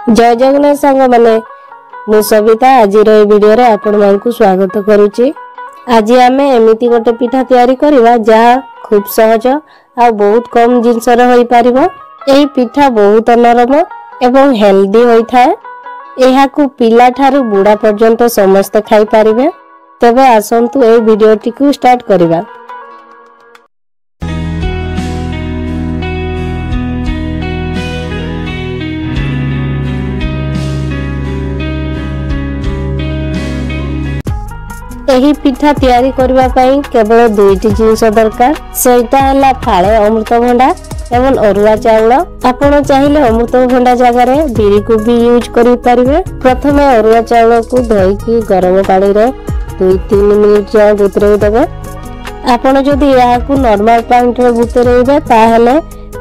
जय जगन्नाथ सांग माने मु सविता आज वीडियो रे आपण मानकु स्वागत करूची। आज आमे एमिति गोटे पिठा तयारी करबा जहा खूब सहज आ बहुत कम जिंस रे होई परिबो। एही पिठा बहुत नरम एवं हेल्दी होई थाए। एहा को पिला थारु बुढ़ा पर्यंत समस्त खाई परिबे। तबे आसंतु ए वीडियोटी को स्टार्ट करबा। एही पिठा तैयारी करबा पई केवल दुईटी जिंस दरकार। सेटा हला फाळे अमृतभंडा एवं अरुआ चाउल। आपण चाहिले अमृतभंडा जगह रे बिरी को भी यूज करि परिबे। प्रथमे अरुआ चाउल को धोई की गरम पानी रे 2-3 मिनिट जाय बतुरई देबे। आपण जदि या को नॉर्मल पानी रे बतुरईबे ताहले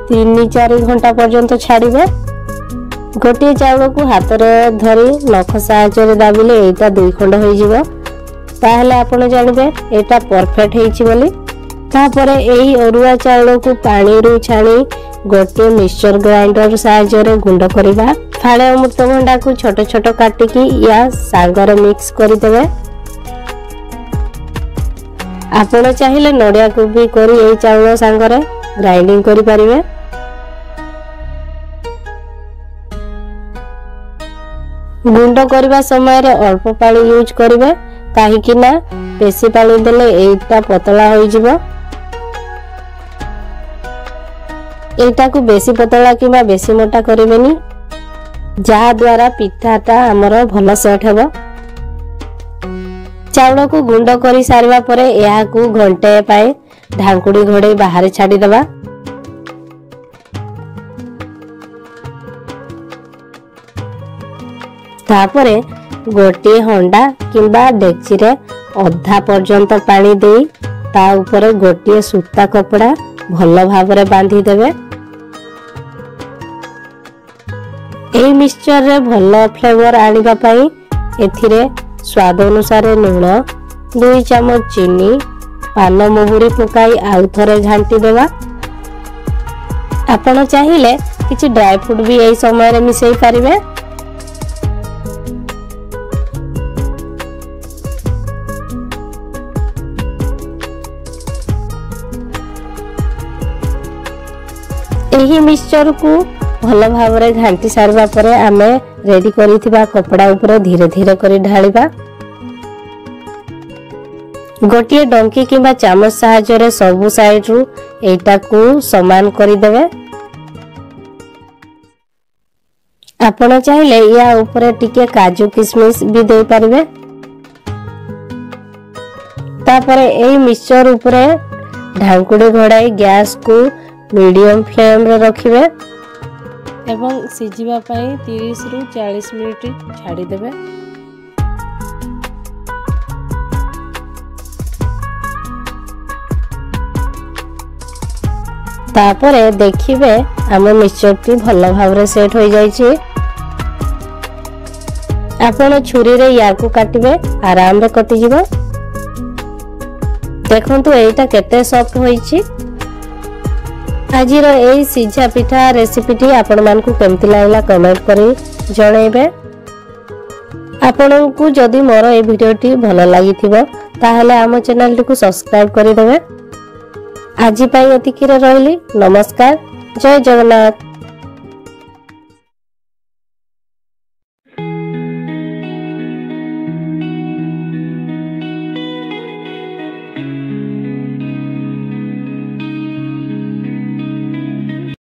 3-4 घंटा पर्यंत छाड़िबे। गोटे चाउल को हाथ रे धरी नख सहायता रे दाबिले एटा 2 खंड होई जिवो। ताहले आपण जानबे एटा परफेक्ट हेछि बोली। तापरे एही अरुआ चाउल को पानी रु छाणी गोटे मिक्सचर ग्राइंडर सहायता रे गुंड करबा। फाळे अमृतभंडा को छोट छोट काटी की या सांगर मिक्स करि देबे। आपण चाहिले नडिया को भी करी एही चाउल सांगरे ग्राइंडिंग करि परिबे। गुंड करबा समय रे अल्प पानी यूज करिवे काहे कि ना बेसी पानी देले एटा पतला होई जिवो। एटा को बेसी पतला किबा बेसी मोटा करिवेनी जहा द्वारा पिठाटा हमर भलो सेट हेबो। चाउल को गुंड करी सारबा परे एहा को घंटे पाए ढांकुड़ी घोड़े बाहर छाडी देबा। तापरे गोटे हंडा किंबा डेक्ची रे अधा पर्यंत पानी देई ता ऊपर गोटे सूता कपड़ा भलो भाबरे बांधी देबे। एही मिक्सचर रे भलो फ्लेवर आनिबा पई एथिरे स्वाद अनुसार लूण 2 चम्मच चीनी पान मोहुरी पकाई आउ थरे घांटी देबा। आपण चाहिले किछि ड्राई फ्रूट भी एही समय रे मिसई परिबे। एही मिक्सचर को भलो भाबरे घांटी सारबा परे आमे रेडी करिथिबा कपड़ा ऊपर धीरे धीरे करी ढालिबा। गोटिए डंकी किबा चामच सहायता रे सब साइड रु एटा को समान करि देबे। आपण चाहिले या ऊपर टिके काजू किशमिश भी दे परिबे। तापरे एही मिक्सचर ऊपर ढांकुड़ी घोड़ाई गैस को मीडियम फ्लेम रे रखिबे एवं सिजिबा पई 30 रु 40 मिनिट छाडी देबे। तापरे देखिबे हम मिक्सचर टी भलो भाबरे सेट होई जाई छी। आपण छुरी रे या को काटिबे आराम रे कटि जिवो। देखंतु एटा केते सॉफ्ट होई छी। आज ए सीझा पिठा रेसिपीटी आपण मानकु केमति लागला कमेंट करी जणैबे। आपन को जदि मोर ए वीडियोटी भलो लागिथिबो ताहले हम चैनल टी को सब्सक्राइब करि देबे। आज पई एतिकी रे रहली। नमस्कार। जय जगन्नाथ।